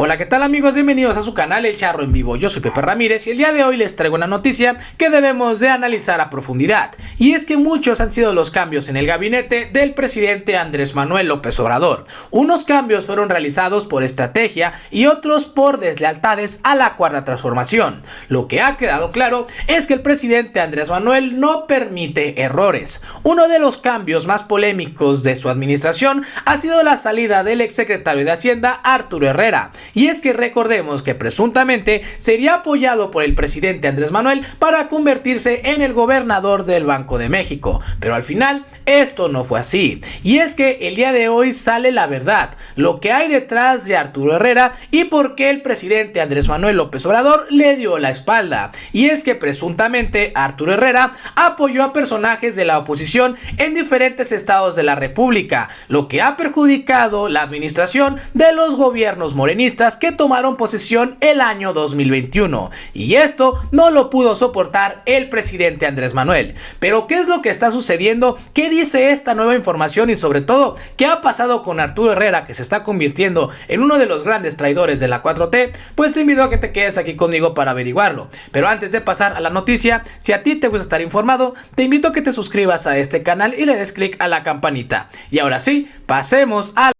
Hola, ¿qué tal amigos? Bienvenidos a su canal El Charro en Vivo. Yo soy Pepe Ramírez y el día de hoy les traigo una noticia que debemos de analizar a profundidad. Y es que muchos han sido los cambios en el gabinete del presidente Andrés Manuel López Obrador. Unos cambios fueron realizados por estrategia y otros por deslealtades a la Cuarta Transformación. Lo que ha quedado claro es que el presidente Andrés Manuel no permite errores. Uno de los cambios más polémicos de su administración ha sido la salida del exsecretario de Hacienda Arturo Herrera. Y es que recordemos que presuntamente sería apoyado por el presidente Andrés Manuel para convertirse en el gobernador del Banco de México, pero al final esto no fue así. Y es que el día de hoy sale la verdad, lo que hay detrás de Arturo Herrera y por qué el presidente Andrés Manuel López Obrador le dio la espalda. Y es que presuntamente Arturo Herrera apoyó a personajes de la oposición en diferentes estados de la República, lo que ha perjudicado la administración de los gobiernos morenistas que tomaron posesión el año 2021, y esto no lo pudo soportar el presidente Andrés Manuel. Pero ¿qué es lo que está sucediendo? ¿Qué dice esta nueva información? Y sobre todo, ¿qué ha pasado con Arturo Herrera, que se está convirtiendo en uno de los grandes traidores de la 4T? Pues te invito a que te quedes aquí conmigo para averiguarlo. Pero antes de pasar a la noticia, si a ti te gusta estar informado, te invito a que te suscribas a este canal y le des clic a la campanita. Y ahora sí, pasemos a...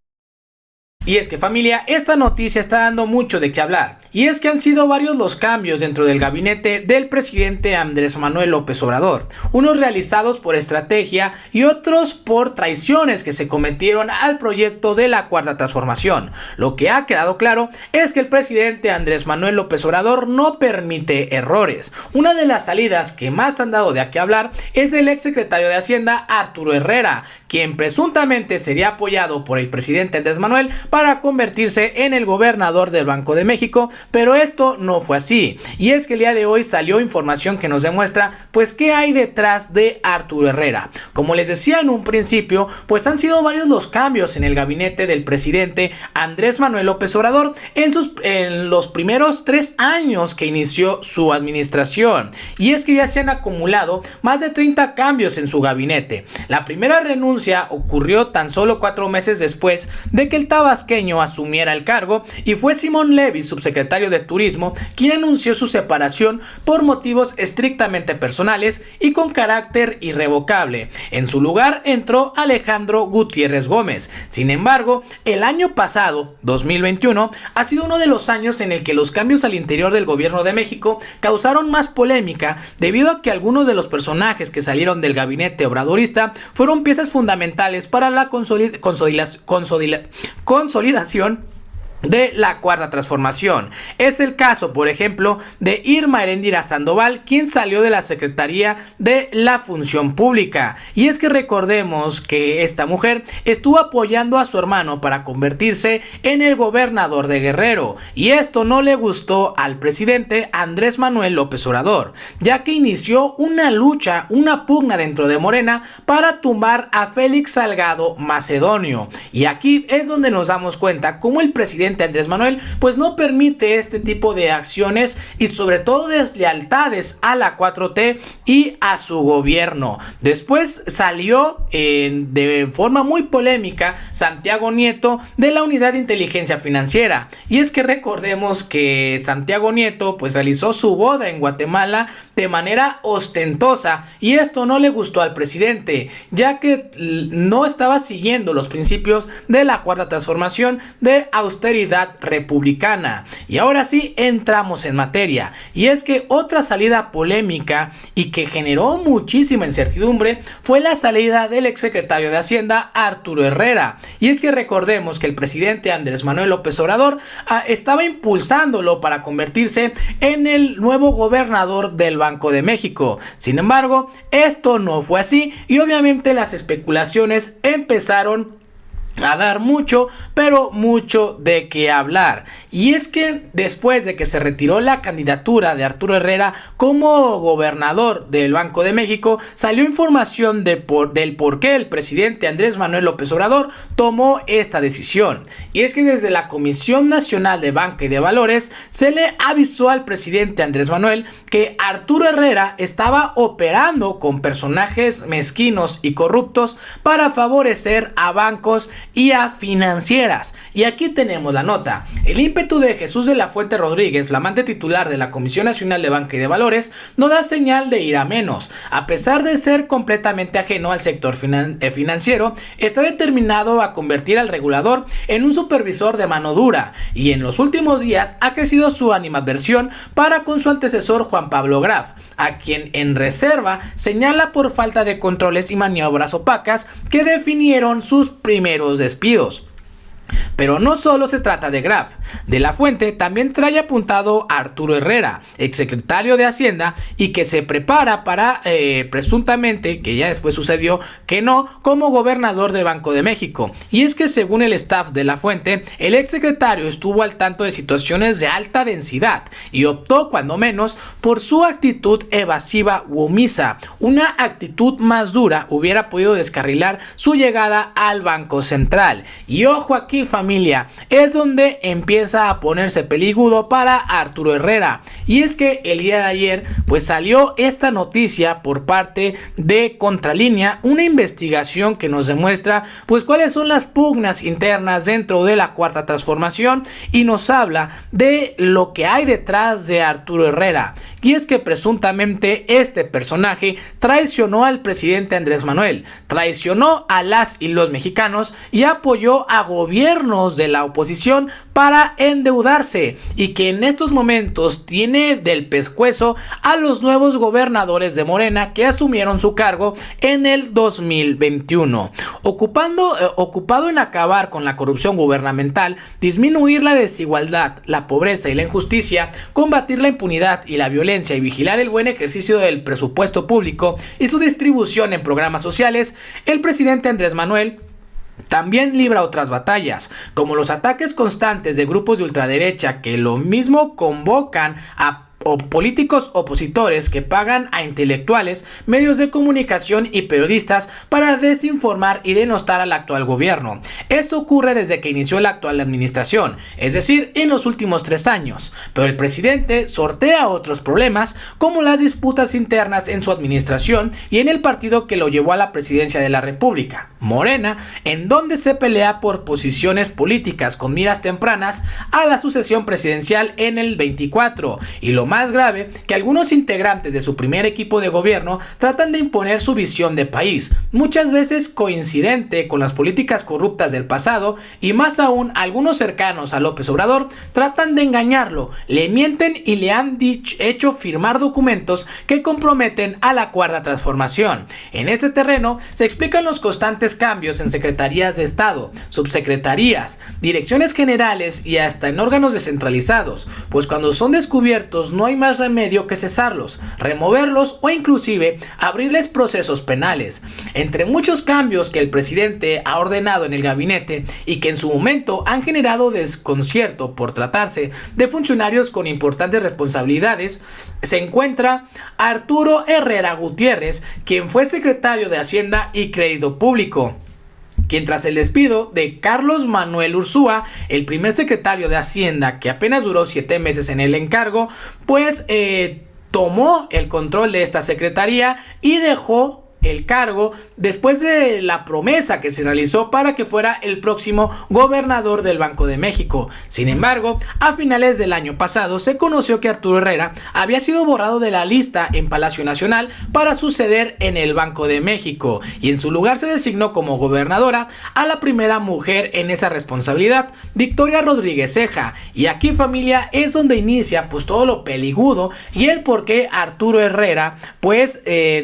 Y es que familia, esta noticia está dando mucho de qué hablar, y es que han sido varios los cambios dentro del gabinete del presidente Andrés Manuel López Obrador, unos realizados por estrategia y otros por traiciones que se cometieron al proyecto de la Cuarta Transformación. Lo que ha quedado claro es que el presidente Andrés Manuel López Obrador no permite errores. Una de las salidas que más han dado de qué hablar es del exsecretario de Hacienda Arturo Herrera, quien presuntamente sería apoyado por el presidente Andrés Manuel para convertirse en el gobernador del Banco de México, pero esto no fue así. Y es que el día de hoy salió información que nos demuestra pues qué hay detrás de Arturo Herrera. Como les decía en un principio, pues han sido varios los cambios en el gabinete del presidente Andrés Manuel López Obrador en los primeros 3 años que inició su administración. Y es que ya se han acumulado más de 30 cambios en su gabinete. La primera renuncia ocurrió tan solo 4 meses después de que el tabasqueño asumiera el cargo, y fue Simón Levy, subsecretario de Turismo, quien anunció su separación por motivos estrictamente personales y con carácter irrevocable. En su lugar entró Alejandro Gutiérrez Gómez. Sin embargo, el año pasado, 2021, ha sido uno de los años en el que los cambios al interior del gobierno de México causaron más polémica, debido a que algunos de los personajes que salieron del gabinete obradorista fueron piezas fundamentales para la consolidación de la Cuarta Transformación. Es el caso, por ejemplo, de Irma Heréndira Sandoval, quien salió de la Secretaría de la Función Pública. Y es que recordemos que esta mujer estuvo apoyando a su hermano para convertirse en el gobernador de Guerrero, y esto no le gustó al presidente Andrés Manuel López Obrador, ya que inició una lucha, una pugna dentro de Morena para tumbar a Félix Salgado Macedonio. Y aquí es donde nos damos cuenta cómo el presidente Andrés Manuel pues no permite este tipo de acciones y sobre todo deslealtades a la 4T y a su gobierno. Después salió de forma muy polémica Santiago Nieto de la Unidad de Inteligencia Financiera, y es que recordemos que Santiago Nieto pues realizó su boda en Guatemala de manera ostentosa, y esto no le gustó al presidente, ya que no estaba siguiendo los principios de la Cuarta Transformación de austeridad republicana. Y ahora sí entramos en materia, y es que otra salida polémica y que generó muchísima incertidumbre fue la salida del exsecretario de Hacienda Arturo Herrera. Y es que recordemos que el presidente Andrés Manuel López Obrador estaba impulsándolo para convertirse en el nuevo gobernador del Banco de México. Sin embargo, esto no fue así, y obviamente las especulaciones empezaron a dar mucho, pero mucho de qué hablar. Y es que después de que se retiró la candidatura de Arturo Herrera como gobernador del Banco de México, salió información del por qué el presidente Andrés Manuel López Obrador tomó esta decisión. Y es que desde la Comisión Nacional de Banca y de Valores se le avisó al presidente Andrés Manuel que Arturo Herrera estaba operando con personajes mezquinos y corruptos para favorecer a bancos y a financieras. Y aquí tenemos la nota. El ímpetu de Jesús de la Fuente Rodríguez, flamante titular de la Comisión Nacional de Banca y de Valores, no da señal de ir a menos. A pesar de ser completamente ajeno al sector financiero, está determinado a convertir al regulador en un supervisor de mano dura, y en los últimos días ha crecido su animadversión para con su antecesor Juan Pablo Graf, a quien en reserva señala por falta de controles y maniobras opacas que definieron sus primeros despidos. Pero no solo se trata de Graf. De la Fuente también trae apuntado a Arturo Herrera, exsecretario de Hacienda, y que se prepara para, presuntamente, que ya después sucedió que no, como gobernador de Banco de México. Y es que según el staff de la Fuente, el exsecretario estuvo al tanto de situaciones de alta densidad y optó, cuando menos, por su actitud evasiva u omisa. Una actitud más dura hubiera podido descarrilar su llegada al Banco Central. Y ojo aquí, familia, es donde empieza a ponerse peligudo para Arturo Herrera. Y es que el día de ayer pues salió esta noticia por parte de Contralínea, una investigación que nos demuestra pues cuáles son las pugnas internas dentro de la Cuarta Transformación, y nos habla de lo que hay detrás de Arturo Herrera. Y es que presuntamente este personaje traicionó al presidente Andrés Manuel, traicionó a las y los mexicanos y apoyó a gobiernos de la oposición para endeudarse, y que en estos momentos tiene del pescuezo a los nuevos gobernadores de Morena que asumieron su cargo en el 2021, ocupado en acabar con la corrupción gubernamental, disminuir la desigualdad, la pobreza y la injusticia, combatir la impunidad y la violencia y vigilar el buen ejercicio del presupuesto público y su distribución en programas sociales. El presidente Andrés Manuel también libra otras batallas, como los ataques constantes de grupos de ultraderecha que lo mismo convocan a políticos opositores que pagan a intelectuales, medios de comunicación y periodistas para desinformar y denostar al actual gobierno. Esto ocurre desde que inició la actual administración, es decir, en los últimos 3 años, pero el presidente sortea otros problemas como las disputas internas en su administración y en el partido que lo llevó a la presidencia de la República, Morena, en donde se pelea por posiciones políticas con miras tempranas a la sucesión presidencial en el 24, y lo más grave, que algunos integrantes de su primer equipo de gobierno tratan de imponer su visión de país, muchas veces coincidente con las políticas corruptas del pasado, y más aún algunos cercanos a López Obrador tratan de engañarlo, le mienten y le han hecho firmar documentos que comprometen a la Cuarta Transformación. En este terreno se explican los constantes cambios en secretarías de Estado, subsecretarías, direcciones generales y hasta en órganos descentralizados, pues cuando son descubiertos no hay más remedio que cesarlos, removerlos o inclusive abrirles procesos penales. Entre muchos cambios que el presidente ha ordenado en el gabinete y que en su momento han generado desconcierto por tratarse de funcionarios con importantes responsabilidades, se encuentra Arturo Herrera Gutiérrez, quien fue secretario de Hacienda y Crédito Público, quien tras el despido de Carlos Manuel Ursúa, el primer secretario de Hacienda, que apenas duró 7 meses en el encargo, pues tomó el control de esta secretaría y dejó el cargo después de la promesa que se realizó para que fuera el próximo gobernador del Banco de México. Sin embargo, a finales del año pasado se conoció que Arturo Herrera había sido borrado de la lista en Palacio Nacional para suceder en el Banco de México, y en su lugar se designó como gobernadora a la primera mujer en esa responsabilidad, Victoria Rodríguez Ceja. Y aquí, familia, es donde inicia pues todo lo peligudo y el por qué Arturo Herrera pues el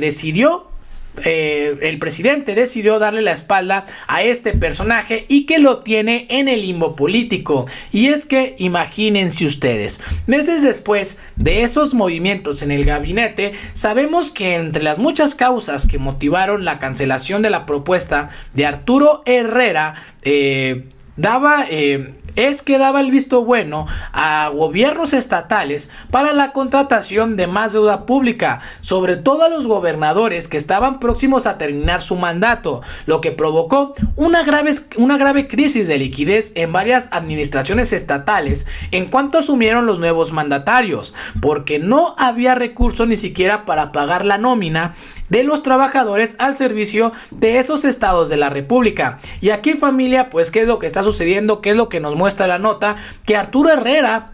presidente decidió darle la espalda a este personaje y que lo tiene en el limbo político. Y es que imagínense ustedes, meses después de esos movimientos en el gabinete, sabemos que entre las muchas causas que motivaron la cancelación de la propuesta de Arturo Herrera, daba el visto bueno a gobiernos estatales para la contratación de más deuda pública, sobre todo a los gobernadores que estaban próximos a terminar su mandato, lo que provocó una grave crisis de liquidez en varias administraciones estatales en cuanto asumieron los nuevos mandatarios, porque no había recursos ni siquiera para pagar la nómina de los trabajadores al servicio de esos estados de la República. Y aquí, familia, pues qué es lo que está sucediendo, qué es lo que nos muestra la nota, que Arturo Herrera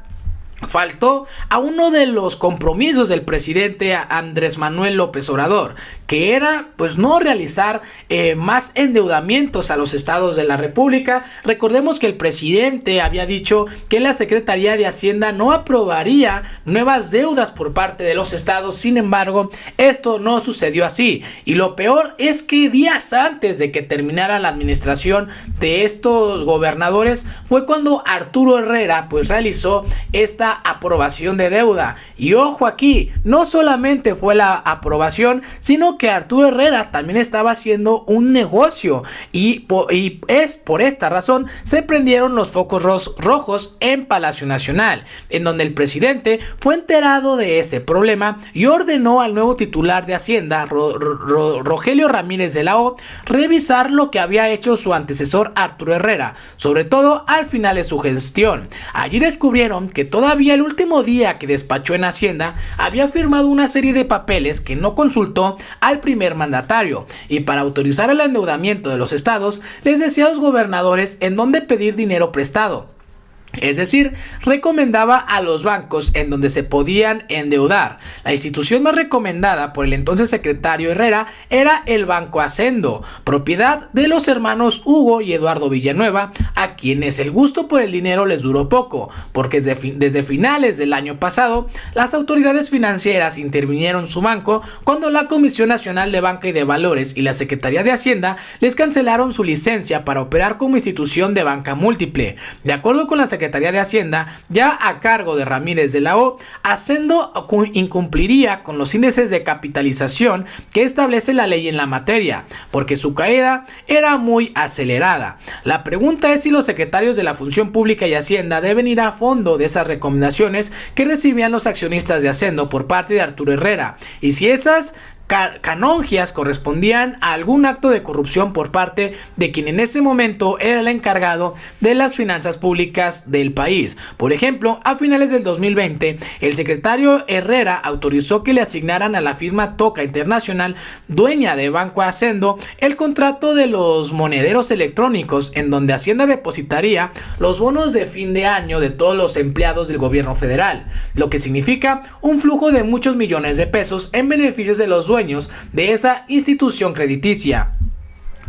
faltó a uno de los compromisos del presidente Andrés Manuel López Obrador, que era pues no realizar más endeudamientos a los estados de la República. Recordemos que el presidente había dicho que la Secretaría de Hacienda no aprobaría nuevas deudas por parte de los estados. Sin embargo, esto no sucedió así, y lo peor es que días antes de que terminara la administración de estos gobernadores fue cuando Arturo Herrera pues realizó esta aprobación de deuda. Y ojo aquí, no solamente fue la aprobación, sino que Arturo Herrera también estaba haciendo un negocio, y es por esta razón se prendieron los focos rojos en Palacio Nacional, en donde el presidente fue enterado de ese problema y ordenó al nuevo titular de Hacienda, Rogelio Ramírez de la O, revisar lo que había hecho su antecesor Arturo Herrera, sobre todo al final de su gestión. Allí descubrieron que todavía el último día que despachó en Hacienda había firmado una serie de papeles que no consultó al primer mandatario, y para autorizar el endeudamiento de los estados les decía a los gobernadores en dónde pedir dinero prestado. Es decir, recomendaba a los bancos en donde se podían endeudar. La institución más recomendada por el entonces secretario Herrera era el Banco Hacendo, propiedad de los hermanos Hugo y Eduardo Villanueva, a quienes el gusto por el dinero les duró poco, porque desde finales del año pasado las autoridades financieras intervinieron su banco cuando la Comisión Nacional de Banca y de Valores y la Secretaría de Hacienda les cancelaron su licencia para operar como institución de banca múltiple. De acuerdo con la Secretaría de Hacienda, ya a cargo de Ramírez de la O, Hacendo incumpliría con los índices de capitalización que establece la ley en la materia, porque su caída era muy acelerada. La pregunta es si los secretarios de la Función Pública y Hacienda deben ir a fondo de esas recomendaciones que recibían los accionistas de Hacendo por parte de Arturo Herrera, y si esas canongias correspondían a algún acto de corrupción por parte de quien en ese momento era el encargado de las finanzas públicas del país. Por ejemplo, a finales del 2020, el secretario Herrera autorizó que le asignaran a la firma Toca Internacional, dueña de Banco Hacendo, el contrato de los monederos electrónicos, en donde Hacienda depositaría los bonos de fin de año de todos los empleados del gobierno federal, lo que significa un flujo de muchos millones de pesos en beneficios de los dueños de esa institución crediticia.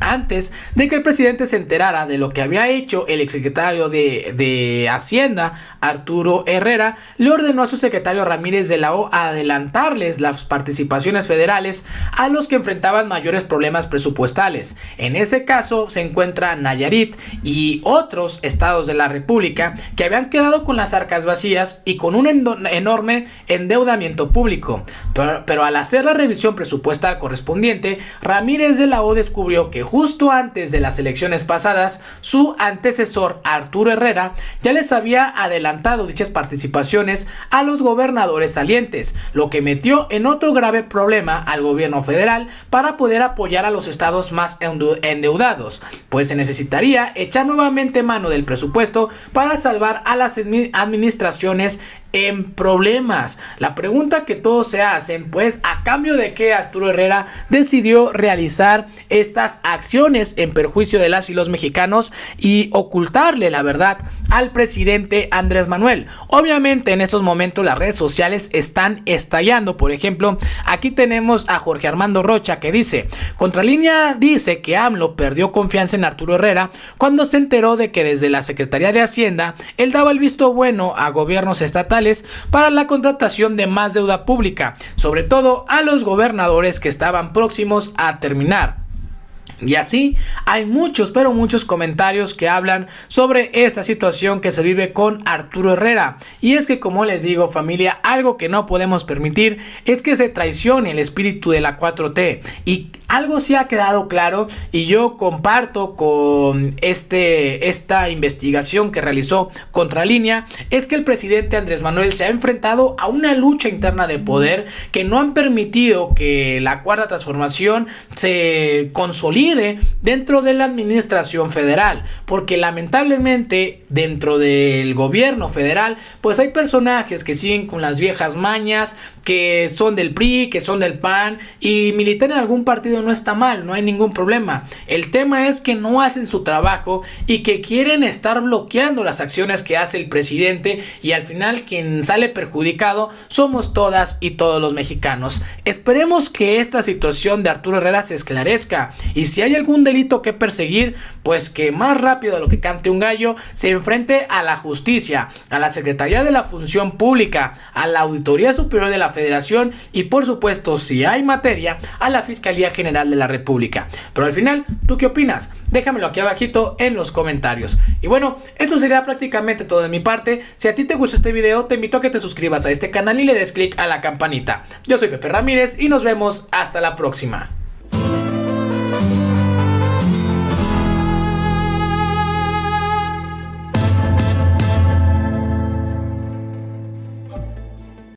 Antes de que el presidente se enterara de lo que había hecho el exsecretario de Hacienda, Arturo Herrera, le ordenó a su secretario Ramírez de la O adelantarles las participaciones federales a los que enfrentaban mayores problemas presupuestales. En ese caso se encuentra Nayarit y otros estados de la República que habían quedado con las arcas vacías y con un enorme endeudamiento público. Pero al hacer la revisión presupuestal correspondiente, Ramírez de la O descubrió que justo antes de las elecciones pasadas, su antecesor Arturo Herrera ya les había adelantado dichas participaciones a los gobernadores salientes, lo que metió en otro grave problema al gobierno federal para poder apoyar a los estados más endeudados, pues se necesitaría echar nuevamente mano del presupuesto para salvar a las administraciones en problemas. La pregunta que todos se hacen, pues, ¿a cambio de qué Arturo Herrera decidió realizar estas acciones en perjuicio de las y los mexicanos y ocultarle la verdad al presidente Andrés Manuel? Obviamente en estos momentos las redes sociales están estallando. Por ejemplo, aquí tenemos a Jorge Armando Rocha que dice: Contralínea dice que AMLO perdió confianza en Arturo Herrera cuando se enteró de que desde la Secretaría de Hacienda él daba el visto bueno a gobiernos estatales para la contratación de más deuda pública, sobre todo a los gobernadores que estaban próximos a terminar. Y así hay muchos, pero muchos comentarios que hablan sobre esta situación que se vive con Arturo Herrera. Y es que, como les digo, familia, algo que no podemos permitir es que se traicione el espíritu de la 4T. Y algo sí ha quedado claro y yo comparto con esta investigación que realizó Contralínea, es que el presidente Andrés Manuel se ha enfrentado a una lucha interna de poder que no han permitido que la cuarta transformación se consolide dentro de la administración federal, porque lamentablemente dentro del gobierno federal pues hay personajes que siguen con las viejas mañas, que son del PRI, que son del PAN, y militar en algún partido no está mal, no hay ningún problema. El tema es que no hacen su trabajo y que quieren estar bloqueando las acciones que hace el presidente, y al final quien sale perjudicado somos todas y todos los mexicanos. Esperemos que esta situación de Arturo Herrera se esclarezca, y si hay algún delito que perseguir, pues que más rápido de lo que cante un gallo se enfrente a la justicia, a la Secretaría de la Función Pública, a la Auditoría Superior de la Federación y por supuesto, si hay materia, a la Fiscalía General de la República. Pero al final, ¿tú qué opinas? Déjamelo aquí abajito en los comentarios. Y bueno, esto sería prácticamente todo de mi parte. Si a ti te gustó este video, te invito a que te suscribas a este canal y le des click a la campanita. Yo soy Pepe Ramírez y nos vemos hasta la próxima.